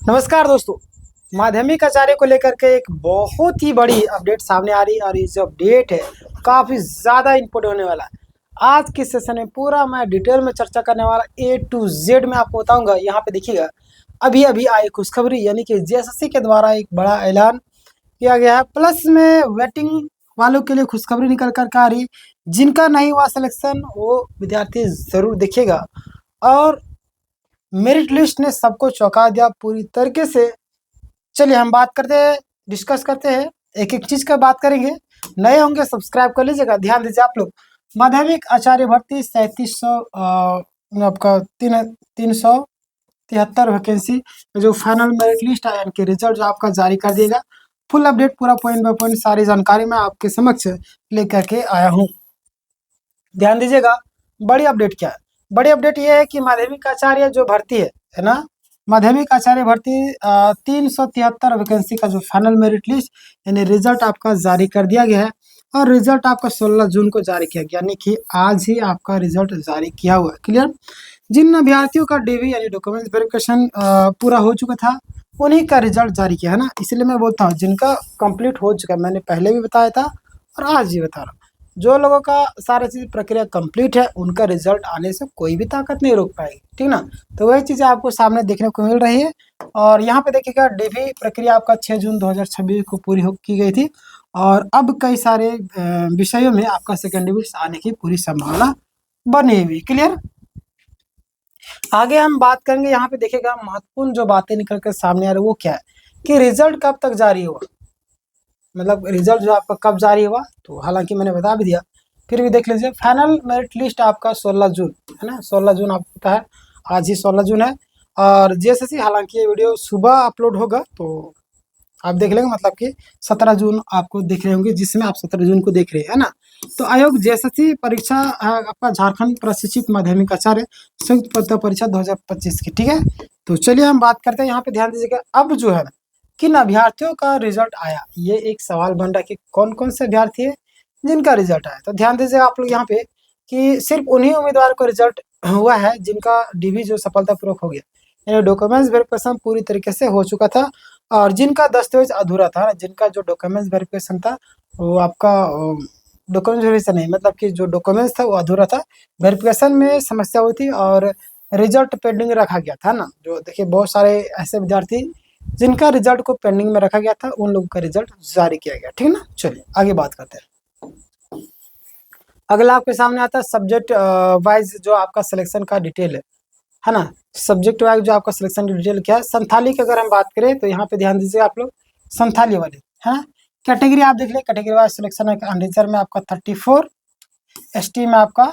नमस्कार दोस्तों। माध्यमिक आचार्य को लेकर के एक बहुत ही बड़ी अपडेट सामने आ रही है और ये जो अपडेट है काफ़ी ज़्यादा इम्पोर्टेंट होने वाला है। आज के सेशन में पूरा मैं डिटेल में चर्चा करने वाला A to Z में आपको बताऊंगा। यहाँ पे देखिएगा, अभी अभी आई खुशखबरी यानी कि जेएसएससी के द्वारा एक बड़ा ऐलान किया गया है। प्लस में वेटिंग वालों के लिए खुशखबरी निकल कर आ रही, जिनका नहीं हुआ सिलेक्शन वो विद्यार्थी ज़रूर देखिएगा। और मेरिट लिस्ट ने सबको चौंका दिया पूरी तरीके से। चलिए हम बात करते हैं, डिस्कस करते हैं, एक एक चीज़ का बात करेंगे। नए होंगे सब्सक्राइब कर लीजिएगा। ध्यान दीजिए आप लोग, माध्यमिक आचार्य भर्ती 3700 आपका 373 वैकेंसी जो फाइनल मेरिट लिस्ट है यानी कि रिजल्ट जो आपका जारी कर दिएगा। फुल अपडेट पूरा पॉइंट बाय पॉइंट सारी जानकारी मैं आपके समक्ष लेकर के आया हूँ। ध्यान दीजिएगा, बड़ी अपडेट क्या है। बड़ी अपडेट ये है कि माध्यमिक आचार्य जो भर्ती है ना, माध्यमिक आचार्य भर्ती 373 वैकेंसी का जो फाइनल मेरिट लिस्ट यानी रिजल्ट आपका जारी कर दिया गया है। और रिजल्ट आपका 16 जून को जारी किया गया, यानी कि आज ही आपका रिजल्ट जारी किया हुआ है। क्लियर। जिन अभ्यर्थियों का डीवी यानी डॉक्यूमेंट वेरिफिकेशन पूरा हो चुका था उन्हीं का रिजल्ट जारी किया है ना, इसलिए मैं बोलता हूँ जिनका कंप्लीट हो चुका है, मैंने पहले भी बताया था और आज ही बता रहा हूँ। जो लोगों का सारा चीज़ प्रक्रिया कंप्लीट है उनका रिजल्ट आने से कोई भी ताकत नहीं रोक पाएगी, ठीक ना। तो वही चीज़ें आपको सामने देखने को मिल रही है। और यहाँ पे देखिएगा, डीवी प्रक्रिया आपका 6 जून 2026 को पूरी हो की गई थी और अब कई सारे विषयों में आपका सेकेंड डिविजन आने की पूरी संभावना बनी हुई। क्लियर। आगे हम बात करेंगे। यहाँ पे देखिएगा, महत्वपूर्ण जो बातें निकल कर सामने आ रही है वो क्या है कि रिजल्ट कब तक जारी हुआ, मतलब रिजल्ट जो आपका कब जारी हुआ, तो हालांकि मैंने बता भी दिया, फिर भी देख लीजिए। फाइनल मेरिट लिस्ट आपका 16 जून है ना, 16 जून आपको पता है, आज ही 16 जून है। और जेएसएससी, हालांकि ये वीडियो सुबह अपलोड होगा तो आप देख लेंगे, मतलब कि 17 जून आपको देख रहे होंगे, जिसमें आप 17 जून को देख रहे हैं ना। तो आयोग जेएसएससी परीक्षा आपका झारखंड प्रशिक्षित माध्यमिक आचार्य संयुक्त परीक्षा 2025 की, ठीक है। तो चलिए हम बात करते हैं। यहाँ पे ध्यान दीजिएगा, अब जो है किन अभ्यर्थियों का रिजल्ट आया, ये एक सवाल बन रहा है कि कौन कौन से अभ्यर्थी है जिनका रिजल्ट आया। तो ध्यान दीजिएगा आप लोग यहाँ पे कि सिर्फ उन्हीं उम्मीदवार को रिजल्ट हुआ है जिनका डीवी जो सफलतापूर्वक हो गया, यानी डॉक्यूमेंट्स वेरिफिकेशन पूरी तरीके से हो चुका था। और जिनका दस्तावेज अधूरा था, जिनका जो डॉक्यूमेंट्स वेरिफिकेशन था वो आपका डॉक्यूमेंट्स वेरिफिकेशन नहीं, मतलब कि जो डॉक्यूमेंट्स था वो अधूरा था, वेरिफिकेशन में समस्या हुई थी और रिजल्ट पेंडिंग रखा गया था ना। जो देखिए, बहुत सारे ऐसे विद्यार्थी जिनका रिजल्ट को पेंडिंग में रखा गया था उन लोगों का रिजल्ट जारी किया गया, ठीक है ना। चलिए आगे बात करते हैं। अगला आपके सामने आता है सब्जेक्ट वाइज जो आपका सिलेक्शन का डिटेल है ना। सब्जेक्ट वाइज जो आपका सिलेक्शन की डिटेल क्या है। संथाली की अगर हम बात करें तो यहाँ पे ध्यान दीजिए आप लोग, संथाली वाले है ना। कैटेगरी आप देख ले, कैटेगरी वाइज सिलेक्शन है। अनरिजर्व में आपका 34, एसटी में आपका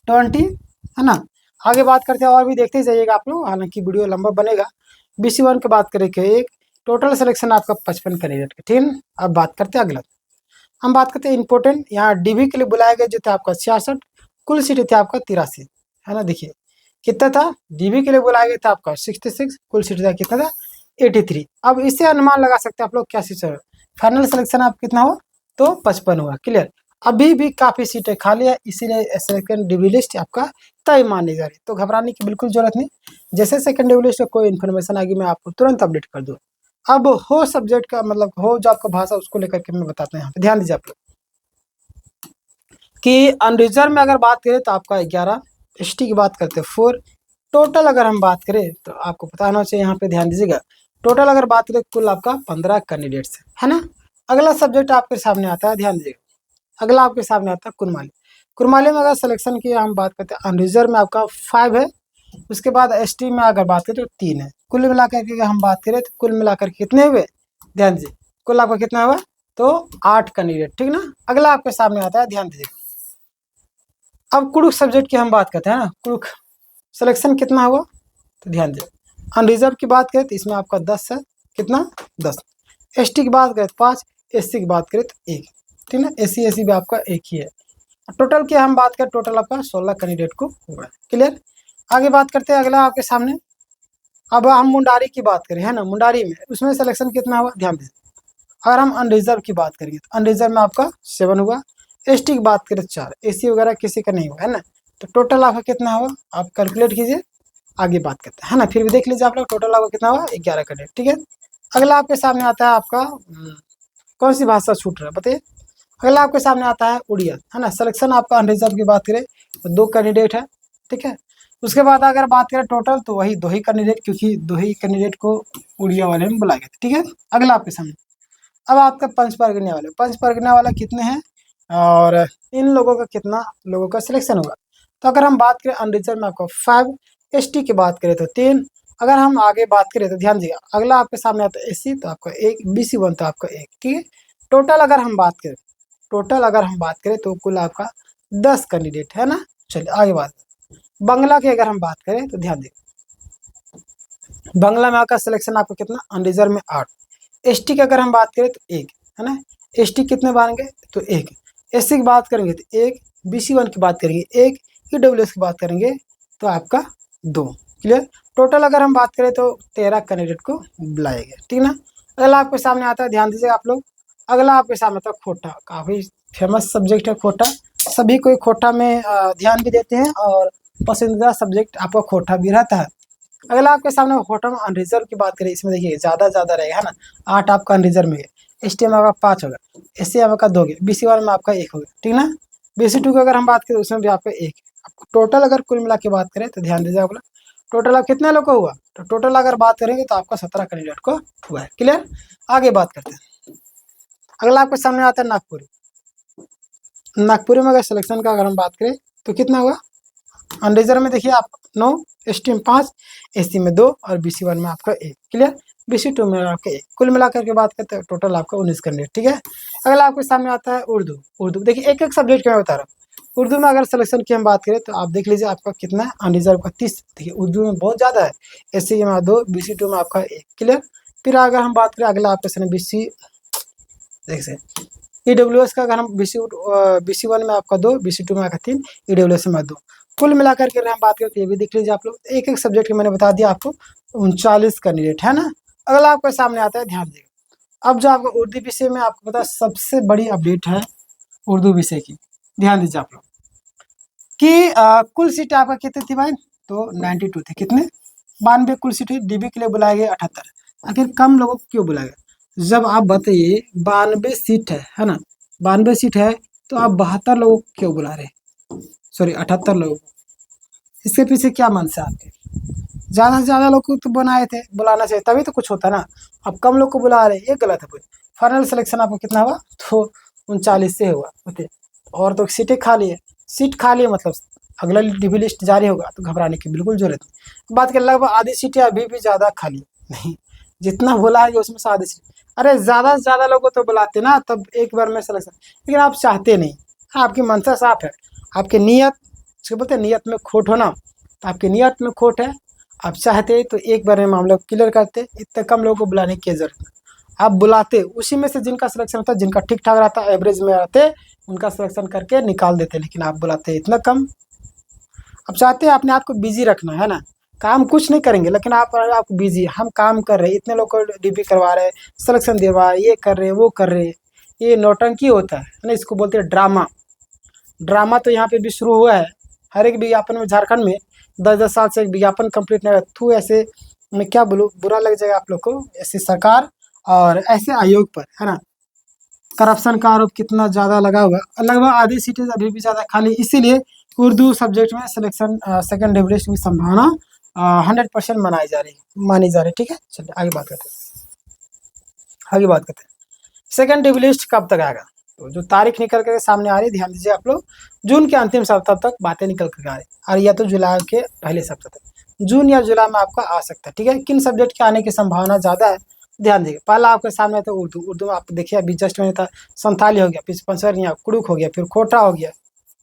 20 है ना। आगे बात करते हैं, और भी देखते ही जाइएगा आप लोग, हालांकि वीडियो लंबा बनेगा। BC1 की बात करें कि एक टोटल सिलेक्शन आपका 55 कैंडिडेट का, ठीक है। अब बात करते हैं अगला, हम बात करते हैं इंपॉर्टेंट। यहाँ डीवी के लिए बुलाए गए जो थे आपका 66, कुल सीट थे आपका 83 है ना। देखिए कितना था, डीवी के लिए बुलाया गया था आपका 66, कुल सीट था कितना था 83। अब इससे अनुमान लगा सकते हैं आप लोग क्या सीट, फाइनल सिलेक्शन आप कितना हो तो 55 हुआ। क्लियर। अभी भी काफ़ी सीटें खाली है, इसीलिए सेकंड डीवी लिस्ट आपका तय मानी जा रही है, तो घबराने की बिल्कुल जरूरत नहीं। जैसे सेकंड डीवी लिस्ट में कोई इन्फॉर्मेशन आएगी मैं आपको तुरंत अपडेट कर दूँ। अब हो सब्जेक्ट का, मतलब हो जो आपका भाषा उसको लेकर के मैं बताता हूँ। यहाँ पे ध्यान दीजिए आप लोग कि अनरिजर्व में अगर बात करें तो आपका 11, एसटी की बात करते हैं 4, टोटल अगर हम बात करें तो आपको पता होना चाहिए। यहाँ पे ध्यान दीजिएगा, टोटल अगर बात करें कुल आपका 15 कैंडिडेट्स है ना। अगला सब्जेक्ट आपके सामने आता है, ध्यान दीजिएगा, अगला आपके सामने आता है कुरमाली। कुरमाली में अगर सिलेक्शन की हम बात करते हैं, अनरिजर्व में आपका 5 है, उसके बाद एसटी में अगर बात करें तो 3 है। कुल मिलाकर के हम बात करें तो कुल मिलाकर के कितने हुए, ध्यान दीजिए, कुल आपका कितना हुआ तो 8 कैंडिडेट, ठीक ना। अगला आपके सामने आता है, ध्यान दीजिए। अब कुड़ुक सब्जेक्ट की हम बात करते हैं ना, कुड़ुक सिलेक्शन कितना हुआ तो ध्यान दीजिए। अनरिजर्व की बात करें तो इसमें आपका 10 है, कितना 10। एसटी की बात करें तो 5, एससी की बात करें तो 1, ठीक ना। एससी एससी भी आपका 1 ही है। टोटल की हम बात करें, टोटल आपका 16 कैंडिडेट को हुआ। क्लियर। आगे बात करते हैं अगला आपके सामने। अब हम मुंडारी की बात करें है ना, मुंडारी में उसमें सिलेक्शन कितना हुआ ध्यान दीजिए। अगर हम अनरिजर्व की बात करेंगे तो अनरिजर्व में आपका 7 हुआ, एसटी की बात करें तो 4, एसी वगैरह किसी का नहीं हुआ है ना। तो टोटल आपका कितना हुआ आप कैलकुलेट कीजिए, आगे बात करते हैं, है ना। फिर भी देख लीजिए आप लोग, टोटल आपका कितना हुआ 11 कैंडिडेट, ठीक है। अगला आपके सामने आता है आपका कौन सी भाषा छूट रहा है बताइए। अगला आपके सामने आता है उड़िया, है ना। सिलेक्शन आपका अनरिजर्व की बात करें तो 2 कैंडिडेट है, ठीक है। उसके बाद अगर बात करें टोटल तो वही 2 ही कैंडिडेट, क्योंकि 2 ही कैंडिडेट को उड़िया वाले में बुलाया गया, ठीक है। अगला आपके सामने अब आपका पंच परगना वाले, पंच परगना वाला कितने हैं और इन लोगों का कितना लोगों का सिलेक्शन होगा। तो अगर हम बात करें अनरिजर्व में आपको 5, एसटी की बात करें तो 3, अगर हम आगे बात करें तो ध्यान दीजिएगा, अगला आपके सामने आता है एससी तो आपका 1, बीसी 1 तो आपका 1, ठीक है। टोटल अगर हम बात करें, टोटल अगर हम बात करें तो कुल आपका 10 कैंडिडेट है ना। चलिए आगे बात, बंगला की अगर हम बात करें तो ध्यान दीजिए, बंगला में आपका सिलेक्शन आपका कितना अनरिजर्व में 8, एसटी की अगर हम बात करें तो 1, है ना। एसटी कितने बनेंगे तो 1, एससी की बात करेंगे तो 1, बीसी 1 की बात करेंगे 1, ईडब्ल्यूएस की बात करेंगे तो आपका 2, क्लियर। टोटल अगर हम बात करें तो 13 कैंडिडेट को बुलाया गया, ठीक ना। अगला आपके सामने आता है, ध्यान दीजिएगा आप लोग, अगला आपके सामने आता है खोटा, काफ़ी फेमस सब्जेक्ट है खोटा, सभी कोई खोटा में ध्यान भी देते हैं और पसंदीदा सब्जेक्ट आपका खोटा भी रहता है। अगला आपके सामने खोटा में अनरिजर्व की बात करें, इसमें देखिए ज़्यादा रहेगा, है ना। 8 आपका अनरिजर्व में है, एस टी में आपका 5 होगा, एस सी आपका 2 होगा, बी सी वाले में आपका 1 होगा, ठीक ना। बी सी 2 की अगर हम बात करें उसमें भी आपका 1। टोटल अगर कुल मिला के बात करें तो ध्यान दीजिए आप लोग, टोटल आप कितने लोग को हुआ, तो टोटल अगर बात करेंगे तो आपका 17 कैंडिडेट को हुआ है, क्लियर। आगे बात करते हैं, अगला आपके सामने आता है नागपुरी, नागपुरी में अगर सिलेक्शन का अगर हम बात करें तो कितना हुआ, अनरिजर्व में देखिए आप 9, एस टी में 5, एस सी में 2 और बी सी 1 में आपका 1, क्लियर। बी सी 2 में आपका 1, कुल मिलाकर के बात करते हैं टोटल आपका 19 कैंडिडेट, ठीक है। अगला आपके सामने आता है उर्दू, उर्दू देखिए एक सब्जेक्ट का मैं बता रहा हूँ। उर्दू में अगर सिलेक्शन की हम बात करें तो आप देख लीजिए आपका कितना है अनरिजर्व का 30, देखिए उर्दू में बहुत ज़्यादा है, एस सी में 2, बी सी 2 में आपका 1, क्लियर। फिर अगर हम बात करें अगला आपके सामने बी सी, देखिए ईडब्ल्यूएस का अगर हम बी सी 1 में आपका 2, बी सी 2 में आपका 3, ईडब्ल्यूएस में 2, कुल मिलाकर के अगर हम बात करें तो ये भी देख लीजिए आप लोग, एक सब्जेक्ट का मैंने बता दिया आपको 39 कैंडिडेट, है ना। अगला आपके सामने आता है, ध्यान दीजिएगा, अब जो आपका उर्दू विषय में आपको पता सबसे बड़ी अपडेट है उर्दू विषय की, ध्यान दीजिए आप लोग कि कुल सीट आपका कितनी थी भाई, तो 92 थे, कितने 92 कुल सीट, डीबी के लिए बुलाए गए 78, आखिर कम लोगों को क्यों बुलाया गया। जब आप बताइए 92 सीट है ना, 92 सीट है तो आप 72 लोगों को क्यों बुला रहे, सॉरी 78 लोगों को, इसके पीछे क्या मनसा है आपके। ज़्यादा से ज़्यादा लोग को तो बनाए थे, बुलाना चाहिए तभी तो कुछ होता ना, अब कम लोग को बुला रहे ये गलत है पूरी। फाइनल सिलेक्शन आपको कितना हुआ, तो 39 से हुआ होते, और तो सीटें खाली है, सीट खाली है मतलब अगला डीबी लिस्ट जारी होगा तो घबराने की बिल्कुल जरूरत नहीं। बात कर लगभग आधी सीटें अभी भी ज़्यादा खाली नहीं, जितना बोला है उसमें से आधी सीट, अरे ज़्यादा से ज़्यादा लोगों को तो बुलाते ना तब एक बार में सिलेक्शन, लेकिन आप चाहते नहीं, आपकी मंशा साफ है, आपकी नीयत, उसको बोलते हैं नीयत में खोट होना, तो आपकी नीयत में खोट है, आप चाहते तो एक बार में मामला क्लियर करते, इतने कम लोगों को बुलाने की जरूरत नहीं, आप बुलाते उसी में से जिनका सिलेक्शन होता है, जिनका ठीक ठाक रहता है एवरेज में रहते उनका सिलेक्शन करके निकाल देते, लेकिन आप बुलाते इतना कम। अब चाहते हैं अपने आप को बिजी रखना, है ना, काम कुछ नहीं करेंगे लेकिन आप बिजी, हम काम कर रहे हैं, इतने लोग को डीबी करवा रहे हैं, सिलेक्शन दिलवा रहे, ये कर रहे हैं वो कर रहे हैं, ये नौटंकी होता है ना, इसको बोलते हैं ड्रामा। ड्रामा तो यहाँ पे भी शुरू हुआ है, हर एक विज्ञापन में झारखंड में 10-10 साल से एक विज्ञापन कंप्लीट नहीं थू, ऐसे मैं क्या बोलूँ, बुरा लग जाएगा आप लोग को, ऐसे सरकार और ऐसे आयोग पर, है ना, करप्शन का आरोप कितना ज़्यादा लगा हुआ, लगभग आधी सीटें अभी भी ज़्यादा खाली, इसीलिए उर्दू सब्जेक्ट में सिलेक्शन सेकंड डिविजन की संभावना 100% मानी जा रही, ठीक है। चलिए आगे बात करते हैं, सेकंड डिविजन कब तक आएगा, तो जो तारीख निकल कर सामने आ रही है, ध्यान दीजिए आप लोग, जून के अंतिम सप्ताह तक बातें निकल कर आ रही है, और या तो जुलाई के पहले सप्ताह तक, जून या जुलाई में आपका आ सकता है, ठीक है। किन सब्जेक्ट के आने की संभावना ज़्यादा है, ध्यान दीजिए, पहला आपके सामने था उर्दू, उर्दू में आप देखिए अभी जस्ट में था संथाली हो गया, फिर पंचवरिया कुड़ुक हो गया, फिर खोटा हो गया,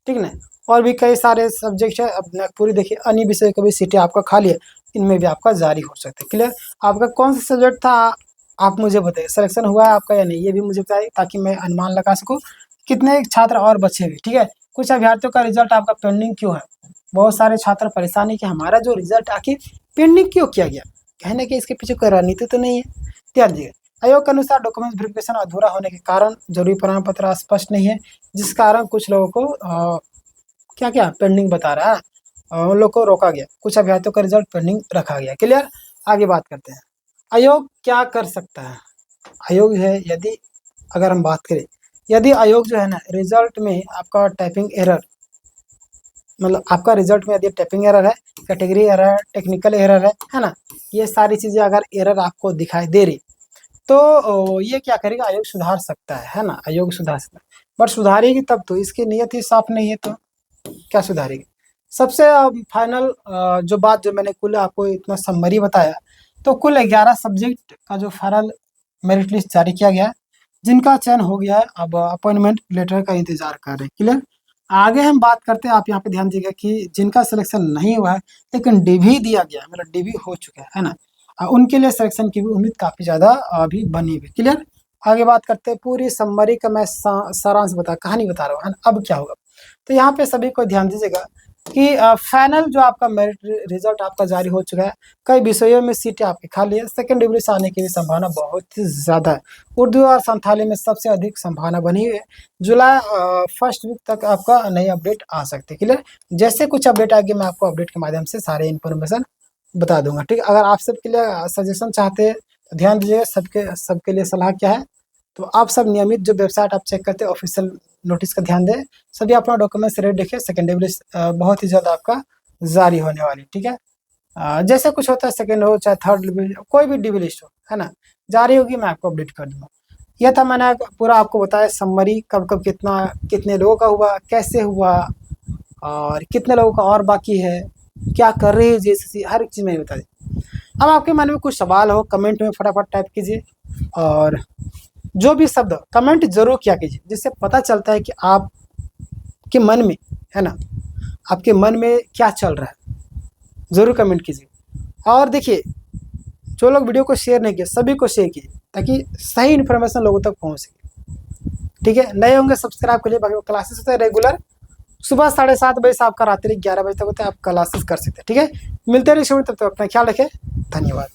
ठीक ना, और भी कई सारे सब्जेक्ट है। अब नागपुरी देखिए अन्य विषय की भी सीटें आपका खाली है, इनमें भी आपका जारी हो सकता है, क्लियर। आपका कौन सा सब्जेक्ट था आप मुझे बताइए, सिलेक्शन हुआ है आपका या नहीं, ये भी मुझे बताइए ताकि मैं अनुमान लगा सकूँ कितने छात्र और बचे हुए, ठीक है। कुछ अभ्यर्थियों का रिजल्ट आपका पेंडिंग क्यों है, बहुत सारे छात्र परेशानी कि हमारा जो रिजल्ट आखिर पेंडिंग क्यों किया गया, कहने के इसके पीछे कोई रणनीति तो नहीं है, ध्यान दीजिए। आयोग के अनुसार डॉक्यूमेंट वेरिफिकेशन अधूरा होने के कारण जरूरी प्रमाण पत्र स्पष्ट नहीं है, जिस कारण कुछ लोगों को क्या क्या पेंडिंग बता रहा है, उन लोग को रोका गया, कुछ अभ्यर्थियों का रिजल्ट पेंडिंग रखा गया। क्लियर। आगे बात करते हैं, आयोग क्या कर सकता है। आयोग है, यदि अगर हम बात करें, यदि आयोग जो है ना रिजल्ट में आपका टाइपिंग एरर, मतलब आपका रिजल्ट में यदि टाइपिंग एरर है, कैटेगरी एरर है, टेक्निकल एरर है ना, ये सारी चीज़ें अगर एरर आपको दिखाई दे रही तो ये क्या करेगा, आयोग सुधार सकता है ना, आयोग सुधार सकता है। बट सुधारेगी तब तो, इसकी नीयत ही साफ नहीं है तो क्या सुधारेगी। सबसे फाइनल जो बात जो मैंने कुल आपको इतना समरी बताया, तो कुल 11 सब्जेक्ट का जो फाइनल मेरिट लिस्ट जारी किया गया है, जिनका चयन हो गया है, अब अपॉइंटमेंट लेटर का इंतजार कर रहे हैं। क्लियर। आगे हम बात करते हैं, आप यहाँ पे ध्यान दीजिएगा कि जिनका सिलेक्शन नहीं हुआ है लेकिन डीवी दिया गया, मतलब डीवी हो चुका है ना, उनके लिए सिलेक्शन की भी उम्मीद काफ़ी ज़्यादा अभी बनी हुई। क्लियर। आगे बात करते हैं, पूरी समरी का मैं सारांश कहानी बता रहा हूँ, है ना। अब क्या होगा, तो यहाँ पे सभी को ध्यान दीजिएगा कि फाइनल जो आपका मेरिट रिजल्ट आपका जारी हो चुका है, कई विषयों में सीटें आपकी खाली है, सेकेंड डिग्री से आने की भी संभावना बहुत ही ज़्यादा है। उर्दू और संथाली में सबसे अधिक संभावना बनी हुई है। जुलाई फर्स्ट वीक तक आपका नई अपडेट आ सकती है। क्लियर। जैसे कुछ अपडेट आएगी मैं आपको अपडेट के माध्यम से सारे इन्फॉर्मेशन बता दूंगा। ठीक। अगर आप सबके लिए सजेशन चाहते हैं तो ध्यान दीजिएगा, सबके लिए सलाह क्या है, तो आप सब नियमित जो वेबसाइट आप चेक करते हैं ऑफिशियल नोटिस का ध्यान दें, सभी अपना डॉक्यूमेंट्स रेडी रखिए, सेकेंड लिस्ट बहुत ही जल्द आपका जारी होने वाली। ठीक है। जैसे कुछ होता है, सेकेंड हो चाहे थर्ड, कोई भी डिवी लिस्ट हो, है ना, जारी होगी मैं आपको अपडेट कर दूंगा। यह था, मैंने पूरा आपको बताया समरी, कब कब कितना कितने लोगों का हुआ, कैसे हुआ, और कितने लोगों का और बाकी है, क्या कर रही है जेसीसी, हर एक चीज़ में बता दी। अब आपके मन में कुछ सवाल हो कमेंट में फटाफट टाइप कीजिए, और जो भी शब्द कमेंट जरूर किया कीजिए, जिससे पता चलता है कि आपके मन में, है ना, आपके मन में क्या चल रहा है, ज़रूर कमेंट कीजिए। और देखिए, जो लोग वीडियो को शेयर नहीं किए सभी को शेयर कीजिए, ताकि सही इन्फॉर्मेशन लोगों तक पहुंच सके। ठीक है। नए होंगे सब्सक्राइब करिए, बाकी क्लासेस होते हैं रेगुलर, सुबह 7:30 बजे से आपका रात्रि 11 बजे तक होता है, आप क्लासेस कर सकते हैं। ठीक है। मिलते हैं नेक्स्ट वीडियो, तब तक अपना ख्याल रखें, धन्यवाद।